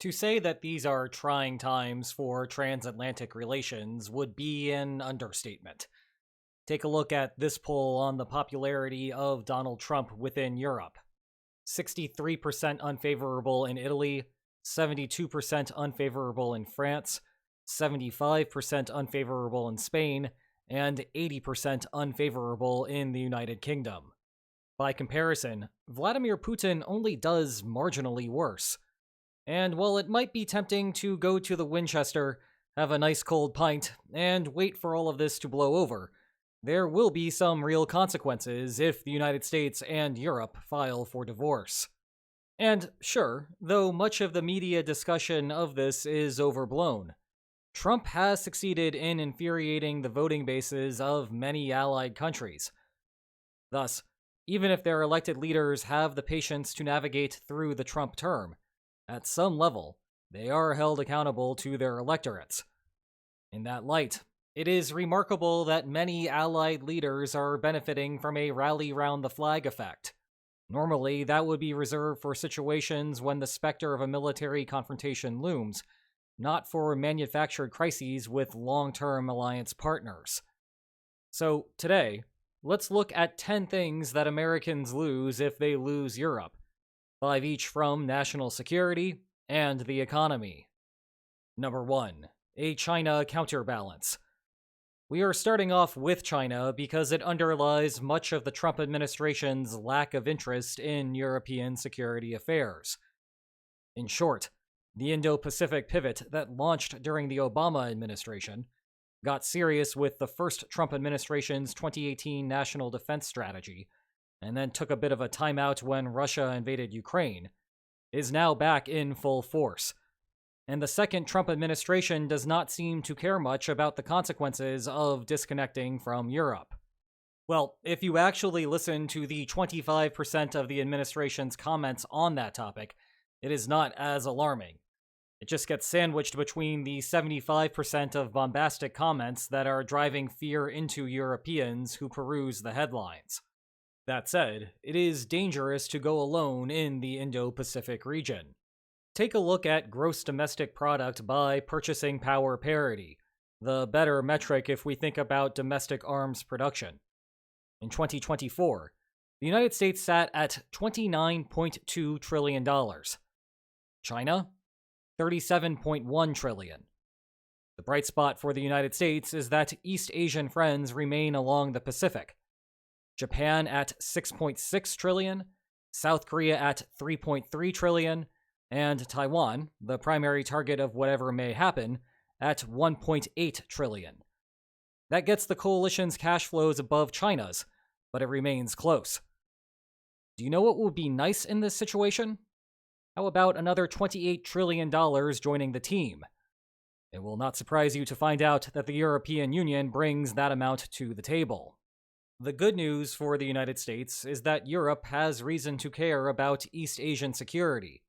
To say that these are trying times for transatlantic relations would be an understatement. Take a look at this poll on the popularity of Donald Trump within Europe. 63% unfavorable in Italy, 72% unfavorable in France, 75% unfavorable in Spain, and 80% unfavorable in the United Kingdom. By comparison, Vladimir Putin only does marginally worse. And while it might be tempting to go to the Winchester, have a nice cold pint, and wait for all of this to blow over, there will be some real consequences if the United States and Europe file for divorce. And sure, though much of the media discussion of this is overblown, Trump has succeeded in infuriating the voting bases of many allied countries. Thus, even if their elected leaders have the patience to navigate through the Trump term, at some level, they are held accountable to their electorates. In that light, it is remarkable that many allied leaders are benefiting from a rally round the flag effect. Normally, that would be reserved for situations when the specter of a military confrontation looms, not for manufactured crises with long-term alliance partners. So, today, let's look at 10 things that Americans lose if they lose Europe, 5 each from national security and the economy. Number 1. A China Counterbalance. We are starting off with China because it underlies much of the Trump administration's lack of interest in European security affairs. In short, the Indo-Pacific pivot that launched during the Obama administration got serious with the first Trump administration's 2018 National Defense Strategy, and then took a bit of a timeout when Russia invaded Ukraine, is now back in full force. And the second Trump administration does not seem to care much about the consequences of disconnecting from Europe. Well, if you actually listen to the 25% of the administration's comments on that topic, it is not as alarming. It just gets sandwiched between the 75% of bombastic comments that are driving fear into Europeans who peruse the headlines. That said, it is dangerous to go alone in the Indo-Pacific region. Take a look at gross domestic product by purchasing power parity, the better metric if we think about domestic arms production. In 2024, the United States sat at $29.2 trillion. China, $37.1 trillion. The bright spot for the United States is that East Asian friends remain along the Pacific. Japan at $6.6 trillion, South Korea at $3.3 trillion, and Taiwan, the primary target of whatever may happen, at $1.8 trillion. That gets the coalition's cash flows above China's, but it remains close. Do you know what would be nice in this situation? How about another $28 trillion joining the team? It will not surprise you to find out that the European Union brings that amount to the table. The good news for the United States is that Europe has reason to care about East Asian security.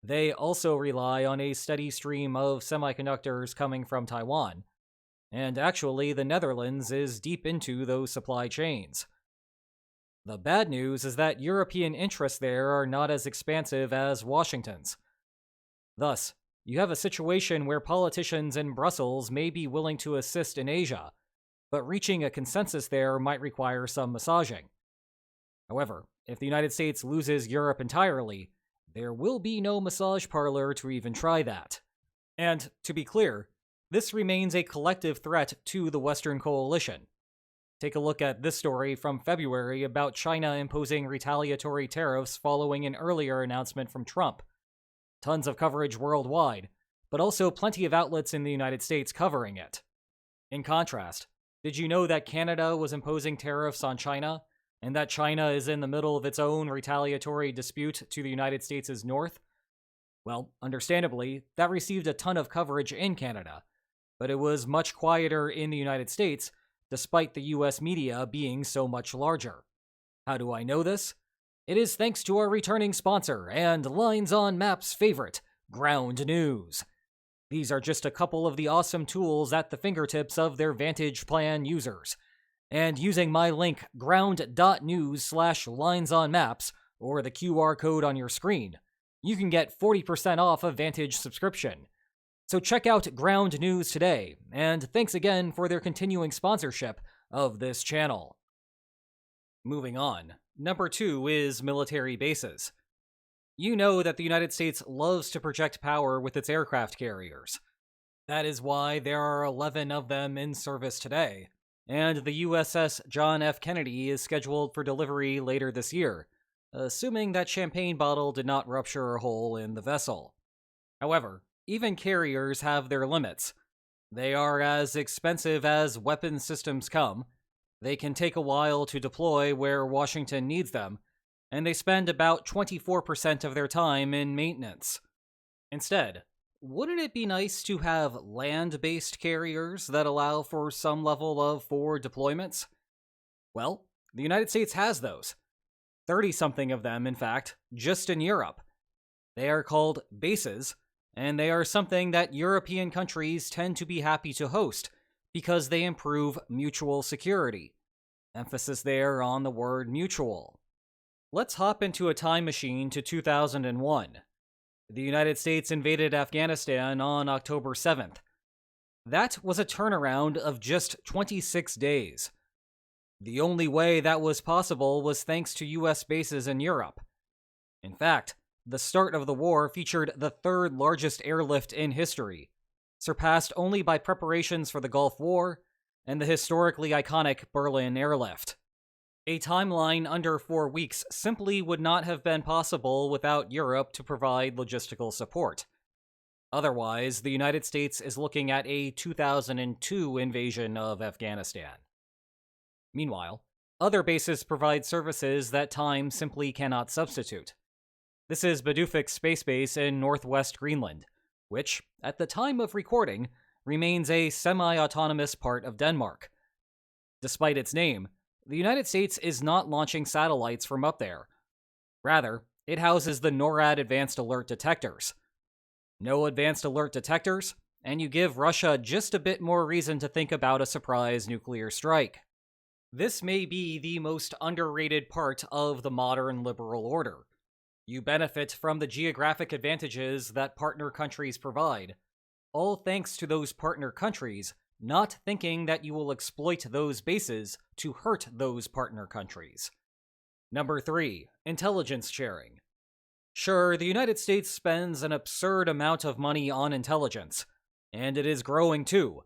They also rely on a steady stream of semiconductors coming from Taiwan, and actually the Netherlands is deep into those supply chains. The bad news is that European interests there are not as expansive as Washington's. Thus, you have a situation where politicians in Brussels may be willing to assist in Asia, but reaching a consensus there might require some massaging. However, if the United States loses Europe entirely, there will be no massage parlor to even try that. And, to be clear, this remains a collective threat to the Western coalition. Take a look at this story from February about China imposing retaliatory tariffs following an earlier announcement from Trump. Tons of coverage worldwide, but also plenty of outlets in the United States covering it. In contrast, did you know that Canada was imposing tariffs on China, and that China is in the middle of its own retaliatory dispute to the United States' north? Well, understandably, that received a ton of coverage in Canada, but it was much quieter in the United States, despite the US media being so much larger. How do I know this? It is thanks to our returning sponsor and Lines on Maps favorite, Ground News. These are just a couple of the awesome tools at the fingertips of their Vantage Plan users. And using my link ground.news/linesonmaps, or the QR code on your screen, you can get 40% off a Vantage subscription. So check out Ground News today, and thanks again for their continuing sponsorship of this channel. Moving on, number 2 is military bases. You know that the United States loves to project power with its aircraft carriers. That is why there are 11 of them in service today, and the USS John F. Kennedy is scheduled for delivery later this year, assuming that champagne bottle did not rupture a hole in the vessel. However, even carriers have their limits. They are as expensive as weapon systems come, they can take a while to deploy where Washington needs them, and they spend about 24% of their time in maintenance. Instead, wouldn't it be nice to have land-based carriers that allow for some level of forward deployments? Well, the United States has those. 30-something of them, in fact, just in Europe. They are called bases, and they are something that European countries tend to be happy to host because they improve mutual security. Emphasis there on the word mutual. Let's hop into a time machine to 2001. The United States invaded Afghanistan on October 7th. That was a turnaround of just 26 days. The only way that was possible was thanks to US bases in Europe. In fact, the start of the war featured the third largest airlift in history, surpassed only by preparations for the Gulf War and the historically iconic Berlin airlift. A timeline under 4 weeks simply would not have been possible without Europe to provide logistical support. Otherwise, the United States is looking at a 2002 invasion of Afghanistan. Meanwhile, other bases provide services that time simply cannot substitute. This is Badufik Space Base in northwest Greenland, which, at the time of recording, remains a semi-autonomous part of Denmark. Despite its name, the United States is not launching satellites from up there. Rather, it houses the NORAD Advanced Alert Detectors. No advanced alert detectors, and you give Russia just a bit more reason to think about a surprise nuclear strike. This may be the most underrated part of the modern liberal order. You benefit from the geographic advantages that partner countries provide, all thanks to those partner countries not thinking that you will exploit those bases to hurt those partner countries. Number 3, intelligence sharing. Sure, the United States spends an absurd amount of money on intelligence, and it is growing too,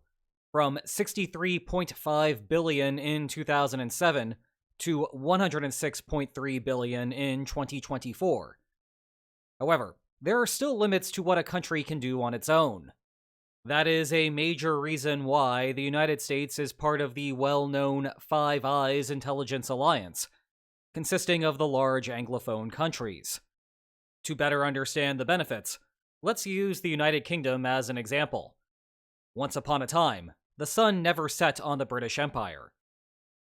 from $63.5 billion in 2007 to $106.3 billion in 2024. However, there are still limits to what a country can do on its own. That is a major reason why the United States is part of the well-known Five Eyes Intelligence Alliance, consisting of the large Anglophone countries. To better understand the benefits, let's use the United Kingdom as an example. Once upon a time, the sun never set on the British Empire.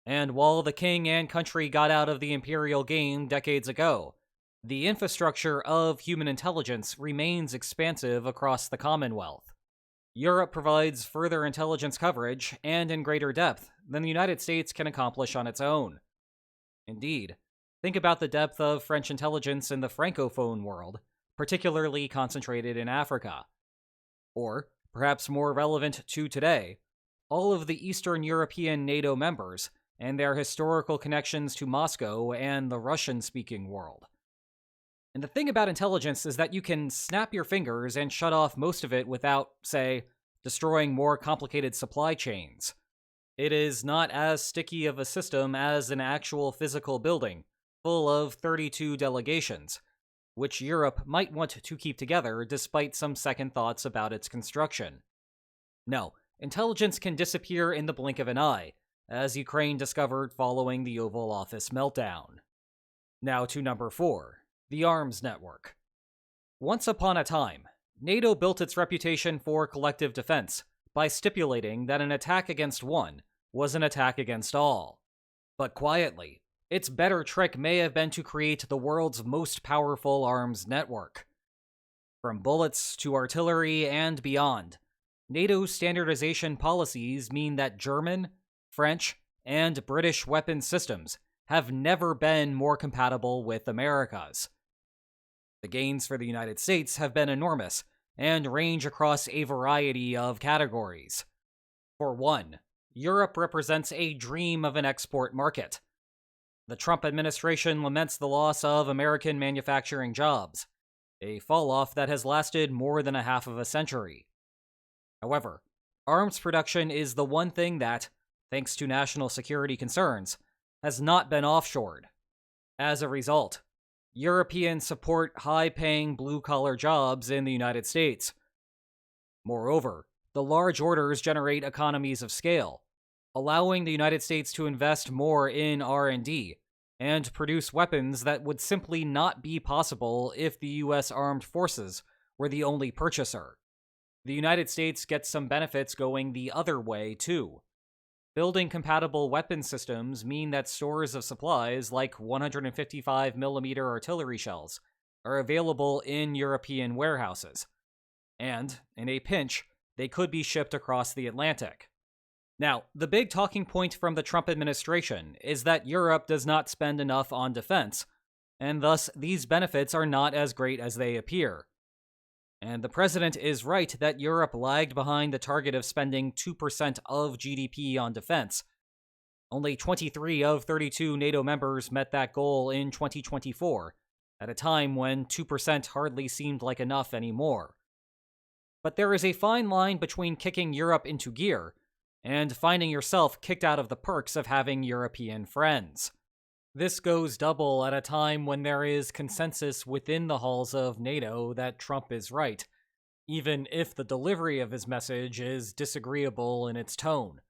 And while the king and country got out of the imperial game decades ago, the infrastructure of human intelligence remains expansive across the Commonwealth. Europe provides further intelligence coverage and in greater depth than the United States can accomplish on its own. Indeed, think about the depth of French intelligence in the Francophone world, particularly concentrated in Africa. Or, perhaps more relevant to today, all of the Eastern European NATO members and their historical connections to Moscow and the Russian-speaking world. And the thing about intelligence is that you can snap your fingers and shut off most of it without, say, destroying more complicated supply chains. It is not as sticky of a system as an actual physical building, full of 32 delegations, which Europe might want to keep together despite some second thoughts about its construction. No, intelligence can disappear in the blink of an eye, as Ukraine discovered following the Oval Office meltdown. Now to number 4. The arms network. Once upon a time, NATO built its reputation for collective defense by stipulating that an attack against one was an attack against all. But quietly, its better trick may have been to create the world's most powerful arms network. From bullets to artillery and beyond, NATO's standardization policies mean that German, French, and British weapon systems have never been more compatible with America's. The gains for the United States have been enormous and range across a variety of categories. For one, Europe represents a dream of an export market. The Trump administration laments the loss of American manufacturing jobs, a falloff that has lasted more than a half of a century. However, arms production is the one thing that, thanks to national security concerns, has not been offshored. As a result, Europeans support high-paying blue-collar jobs in the United States. Moreover, the large orders generate economies of scale, allowing the United States to invest more in R&D and produce weapons that would simply not be possible if the U.S. Armed Forces were the only purchaser. The United States gets some benefits going the other way, too. Building compatible weapon systems mean that stores of supplies like 155mm artillery shells are available in European warehouses, and, in a pinch, they could be shipped across the Atlantic. Now, the big talking point from the Trump administration is that Europe does not spend enough on defense, and thus these benefits are not as great as they appear. And the president is right that Europe lagged behind the target of spending 2% of GDP on defense. Only 23 of 32 NATO members met that goal in 2024, at a time when 2% hardly seemed like enough anymore. But there is a fine line between kicking Europe into gear and finding yourself kicked out of the perks of having European friends. This goes double at a time when there is consensus within the halls of NATO that Trump is right, even if the delivery of his message is disagreeable in its tone.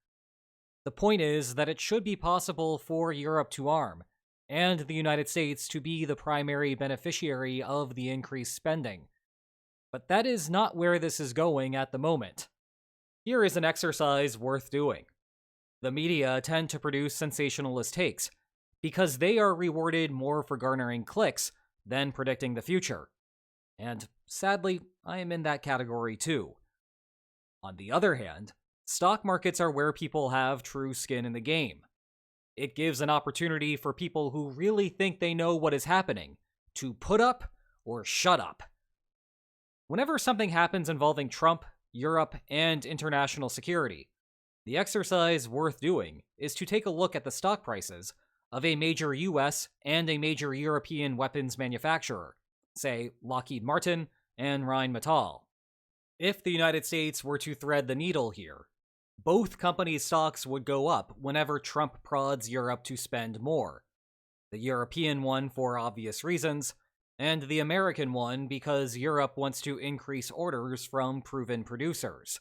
The point is that it should be possible for Europe to arm, and the United States to be the primary beneficiary of the increased spending. But that is not where this is going at the moment. Here is an exercise worth doing. The media tend to produce sensationalist takes, because they are rewarded more for garnering clicks than predicting the future. And sadly, I am in that category too. On the other hand, stock markets are where people have true skin in the game. It gives an opportunity for people who really think they know what is happening to put up or shut up. Whenever something happens involving Trump, Europe, and international security, the exercise worth doing is to take a look at the stock prices of a major US and a major European weapons manufacturer, say Lockheed Martin and Rheinmetall. If the United States were to thread the needle here, both companies' stocks would go up whenever Trump prods Europe to spend more. The European one for obvious reasons, and the American one because Europe wants to increase orders from proven producers.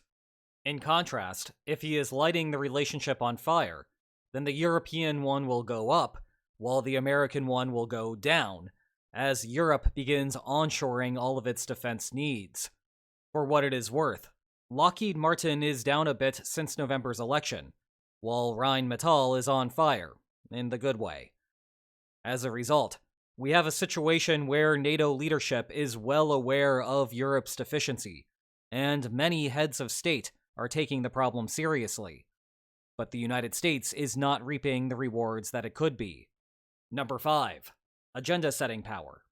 In contrast, if he is lighting the relationship on fire, then the European one will go up, while the American one will go down, as Europe begins onshoring all of its defense needs. For what it is worth, Lockheed Martin is down a bit since November's election, while Rheinmetall is on fire, in the good way. As a result, we have a situation where NATO leadership is well aware of Europe's deficiency, and many heads of state are taking the problem seriously. But the United States is not reaping the rewards that it could be. Number 5. Agenda-setting power.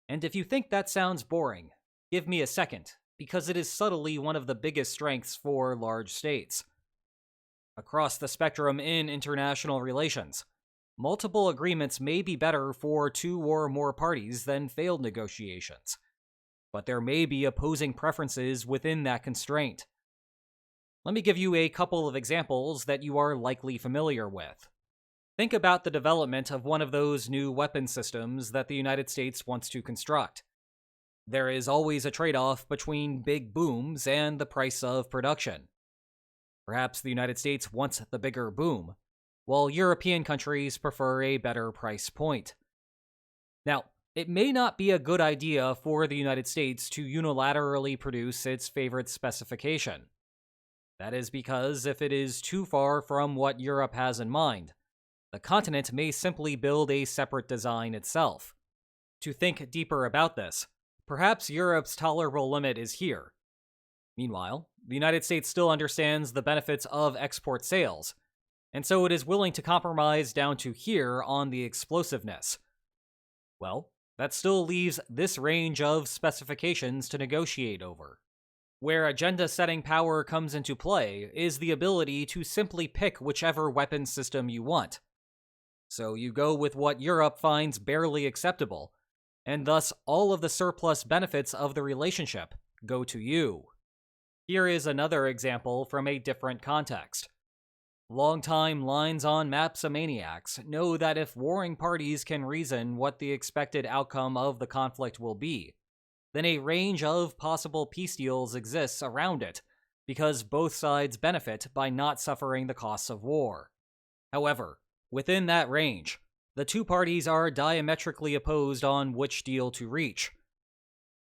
And if you think that sounds boring, give me a second, because it is subtly one of the biggest strengths for large states. Across the spectrum in international relations, multiple agreements may be better for 2 or more parties than failed negotiations, but there may be opposing preferences within that constraint. Let me give you a couple of examples that you are likely familiar with. Think about the development of one of those new weapon systems that the United States wants to construct. There is always a trade-off between big booms and the price of production. Perhaps the United States wants the bigger boom, while European countries prefer a better price point. Now, it may not be a good idea for the United States to unilaterally produce its favorite specification. That is because if it is too far from what Europe has in mind, the continent may simply build a separate design itself. To think deeper about this, perhaps Europe's tolerable limit is here. Meanwhile, the United States still understands the benefits of export sales, and so it is willing to compromise down to here on the explosiveness. Well, that still leaves this range of specifications to negotiate over. Where agenda-setting power comes into play is the ability to simply pick whichever weapon system you want. So you go with what Europe finds barely acceptable, and thus all of the surplus benefits of the relationship go to you. Here is another example from a different context. Longtime lines-on-maps-maniacs know that if warring parties can reason what the expected outcome of the conflict will be, then a range of possible peace deals exists around it, because both sides benefit by not suffering the costs of war. However, within that range, the two parties are diametrically opposed on which deal to reach.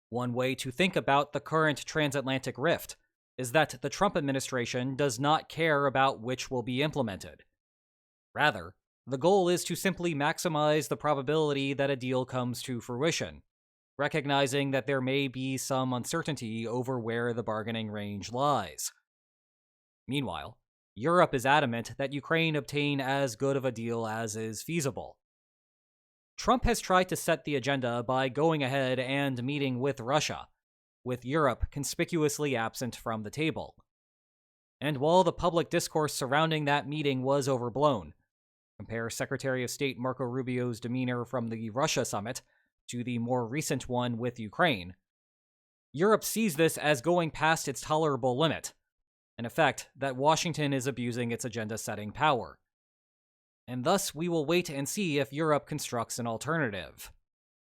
One way to think about the current transatlantic rift is that the Trump administration does not care about which will be implemented. Rather, the goal is to simply maximize the probability that a deal comes to fruition, recognizing that there may be some uncertainty over where the bargaining range lies. Meanwhile, Europe is adamant that Ukraine obtain as good of a deal as is feasible. Trump has tried to set the agenda by going ahead and meeting with Russia, with Europe conspicuously absent from the table. And while the public discourse surrounding that meeting was overblown, compare Secretary of State Marco Rubio's demeanor from the Russia summit to the more recent one with Ukraine, Europe sees this as going past its tolerable limit, an effect that Washington is abusing its agenda-setting power. And thus we will wait and see if Europe constructs an alternative.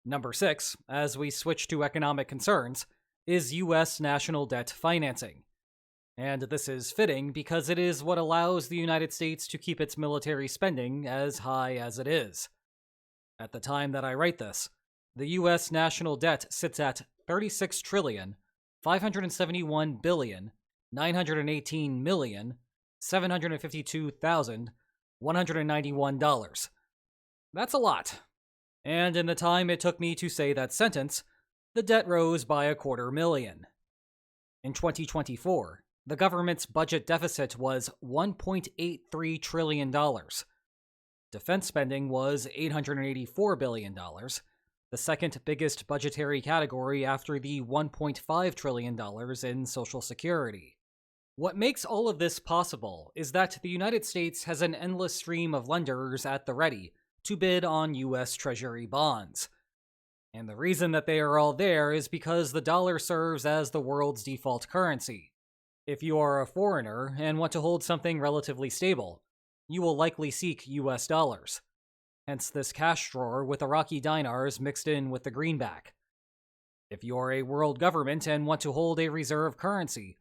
Number 6, as we switch to economic concerns, is U.S. national debt financing. And this is fitting because it is what allows the United States to keep its military spending as high as it is. At the time that I write this, the U.S. national debt sits at $36,571,918,752,191. That's a lot. And in the time it took me to say that sentence, the debt rose by $250,000. In 2024, the government's budget deficit was $1.83 trillion. Defense spending was $884 billion, the second biggest budgetary category after the $1.5 trillion in Social Security. What makes all of this possible is that the United States has an endless stream of lenders at the ready to bid on U.S. Treasury bonds. And the reason that they are all there is because the dollar serves as the world's default currency. If you are a foreigner and want to hold something relatively stable, you will likely seek US dollars. Hence this cash drawer with Iraqi dinars mixed in with the greenback. If you are a world government and want to hold a reserve currency,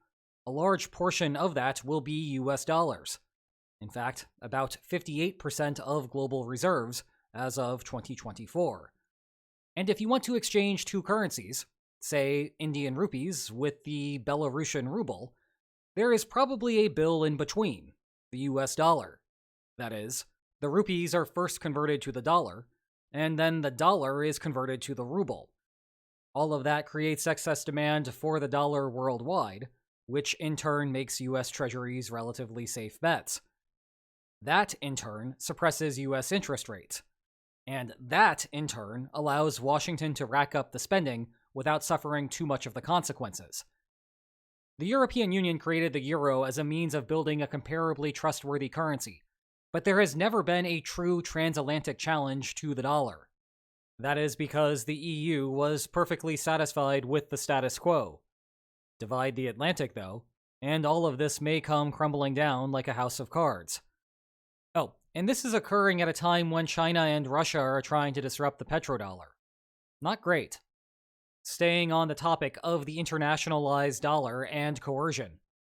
a large portion of that will be US dollars. In fact, about 58% of global reserves as of 2024. And if you want to exchange two currencies, say Indian rupees with the Belarusian ruble, there is probably a bill in between, the US dollar. That is, the rupees are first converted to the dollar, and then the dollar is converted to the ruble. All of that creates excess demand for the dollar worldwide, which in turn makes US treasuries relatively safe bets. That, in turn, suppresses US interest rates. And that, in turn, allows Washington to rack up the spending without suffering too much of the consequences. The European Union created the euro as a means of building a comparably trustworthy currency, but there has never been a true transatlantic challenge to the dollar. That is because the EU was perfectly satisfied with the status quo. Divide the Atlantic, though, and all of this may come crumbling down like a house of cards. Oh, and this is occurring at a time when China and Russia are trying to disrupt the petrodollar. Not great. Staying on the topic of the internationalized dollar and coercion,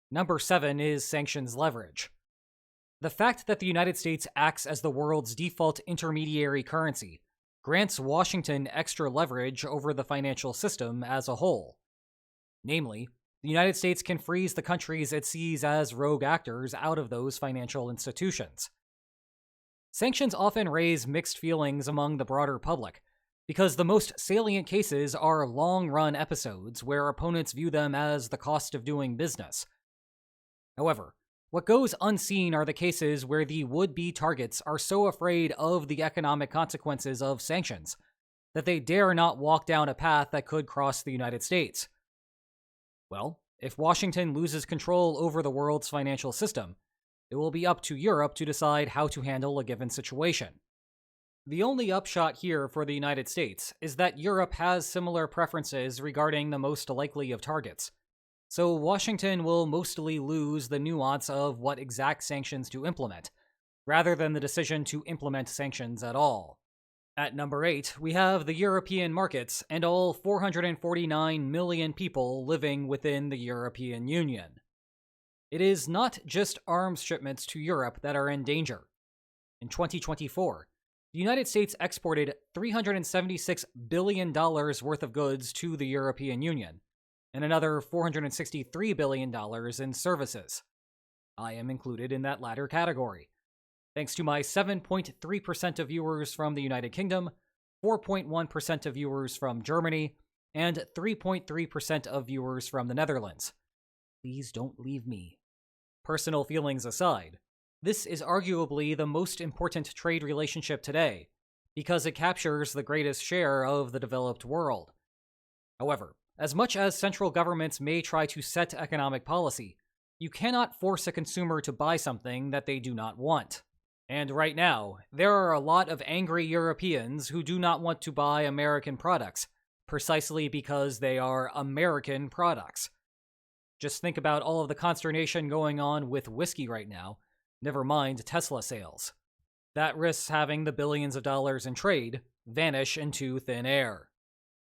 number 7 is sanctions leverage. The fact that the United States acts as the world's default intermediary currency grants Washington extra leverage over the financial system as a whole. Namely, the United States can freeze the countries it sees as rogue actors out of those financial institutions. Sanctions often raise mixed feelings among the broader public, because the most salient cases are long-run episodes where opponents view them as the cost of doing business. However, what goes unseen are the cases where the would-be targets are so afraid of the economic consequences of sanctions that they dare not walk down a path that could cross the United States. Well, if Washington loses control over the world's financial system, it will be up to Europe to decide how to handle a given situation. The only upshot here for the United States is that Europe has similar preferences regarding the most likely of targets, so Washington will mostly lose the nuance of what exact sanctions to implement, rather than the decision to implement sanctions at all. At number 8, we have the European markets and all 449 million people living within the European Union. It is not just arms shipments to Europe that are in danger. In 2024, the United States exported $376 billion worth of goods to the European Union, and another $463 billion in services. I am included in that latter category, thanks to my 7.3% of viewers from the United Kingdom, 4.1% of viewers from Germany, and 3.3% of viewers from the Netherlands. Please don't leave me. Personal feelings aside, this is arguably the most important trade relationship today, because it captures the greatest share of the developed world. However, as much as central governments may try to set economic policy, you cannot force a consumer to buy something that they do not want. And right now, there are a lot of angry Europeans who do not want to buy American products, precisely because they are American products. Just think about all of the consternation going on with whiskey right now, never mind Tesla sales. That risks having the billions of dollars in trade vanish into thin air.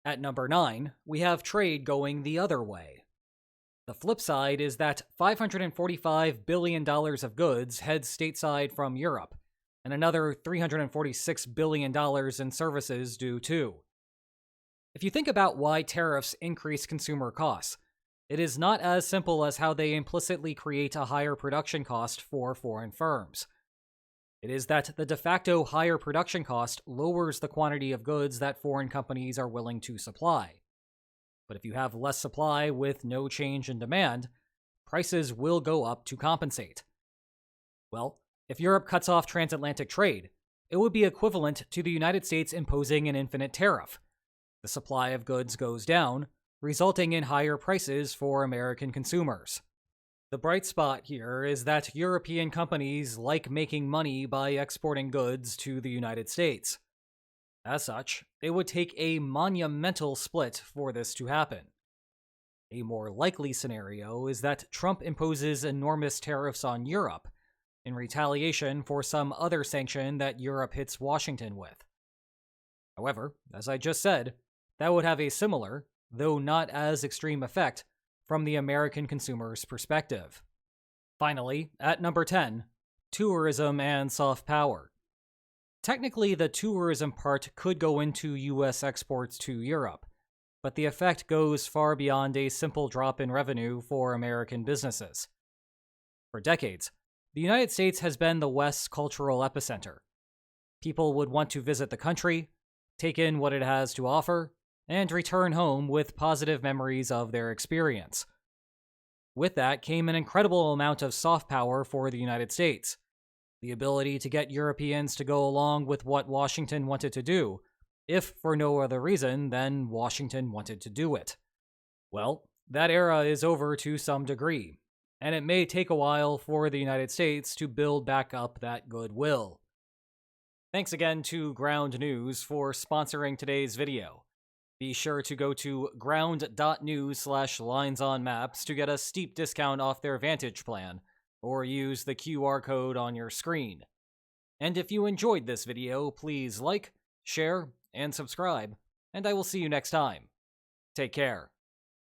At number 9, we have trade going the other way. The flip side is that $545 billion of goods head stateside from Europe, and another $346 billion in services do too. If you think about why tariffs increase consumer costs, it is not as simple as how they implicitly create a higher production cost for foreign firms. It is that the de facto higher production cost lowers the quantity of goods that foreign companies are willing to supply. But if you have less supply with no change in demand, prices will go up to compensate. Well, if Europe cuts off transatlantic trade, it would be equivalent to the United States imposing an infinite tariff. The supply of goods goes down, resulting in higher prices for American consumers. The bright spot here is that European companies like making money by exporting goods to the United States. As such, it would take a monumental split for this to happen. A more likely scenario is that Trump imposes enormous tariffs on Europe in retaliation for some other sanction that Europe hits Washington with. However, as I just said, that would have a similar, though not as extreme effect from the American consumer's perspective. Finally, at number 10, tourism and soft power. Technically, the tourism part could go into US exports to Europe, but the effect goes far beyond a simple drop in revenue for American businesses. For decades, the United States has been the West's cultural epicenter. People would want to visit the country, take in what it has to offer, and return home with positive memories of their experience. With that came an incredible amount of soft power for the United States. The ability to get Europeans to go along with what Washington wanted to do, if for no other reason than Washington wanted to do it. Well, that era is over to some degree, and it may take a while for the United States to build back up that goodwill. Thanks again to Ground News for sponsoring today's video. Be sure to go to ground.news/linesonmaps to get a steep discount off their Vantage plan, or use the QR code on your screen. And if you enjoyed this video, please like, share, and subscribe, and I will see you next time. Take care.